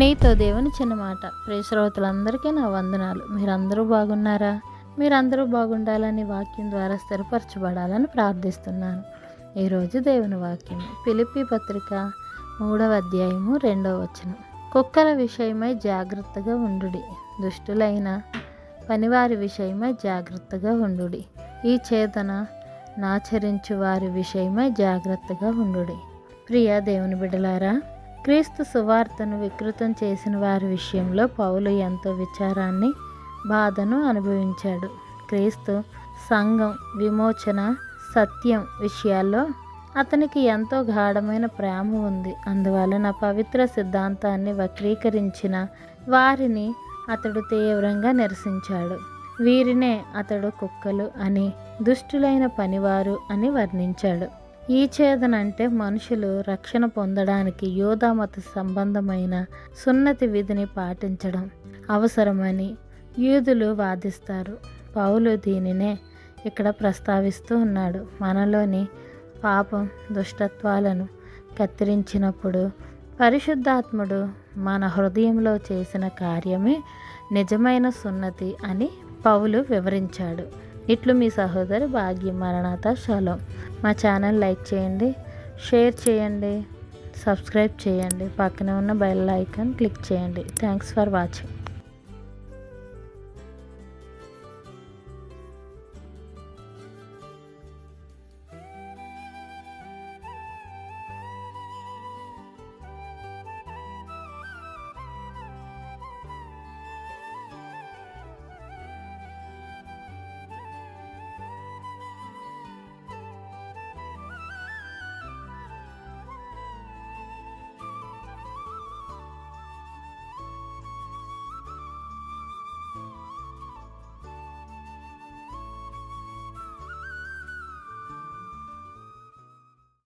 నీతో దేవుని చిన్న మాట. ప్రియ శ్రోతలందరికీ నా వందనాలు. మీరందరూ బాగున్నారా? మీరందరూ బాగుండాలని వాక్యం ద్వారా స్థిరపరచబడాలని ప్రార్థిస్తున్నాను. ఈరోజు దేవుని వాక్యం ఫిలిప్పీ పత్రిక 3వ అధ్యాయము 2వ వచనం. కుక్కల విషయమై జాగ్రత్తగా ఉండుడి, దుష్టులైన పనివారి విషయమై జాగ్రత్తగా ఉండుడి, ఈ చేతన నాచరించు వారి విషయమై జాగ్రత్తగా ఉండుడి. ప్రియ దేవుని బిడ్డలారా, క్రీస్తు సువార్తను వికృతం చేసిన వారి విషయంలో పౌలు ఎంతో విచారాన్ని, బాధను అనుభవించాడు. క్రీస్తు సంఘం, విమోచన, సత్యం విషయాల్లో అతనికి ఎంతో గాఢమైన ప్రేమ ఉంది. అందువలన పవిత్ర సిద్ధాంతాన్ని వక్రీకరించిన వారిని అతడు తీవ్రంగా నిరసించాడు. వీరినే అతడు కుక్కలు అని, దుష్టులైన పనివారు అని వర్ణించాడు. ఈ ఛేదన అంటే మనుషులు రక్షణ పొందడానికి యూదామత సంబంధమైన సున్నతి విధిని పాటించడం అవసరమని యూదులు వాదిస్తారు. పౌలు దీనినే ఇక్కడ ప్రస్తావిస్తూ ఉన్నాడు. మనలోని పాపం, దుష్టత్వాలను కత్తిరించినప్పుడు పరిశుద్ధాత్ముడు మన హృదయంలో చేసిన కార్యమే నిజమైన సున్నతి అని పౌలు వివరించాడు. ఇట్లు మీ సహోదరి భాగ్యం. మరణాత షలోం. మా ఛానల్ లైక్ చేయండి, షేర్ చేయండి, సబ్స్క్రైబ్ చేయండి, పక్కనే ఉన్న బెల్ ఐకాన్ క్లిక్ చేయండి. Thanks for watching.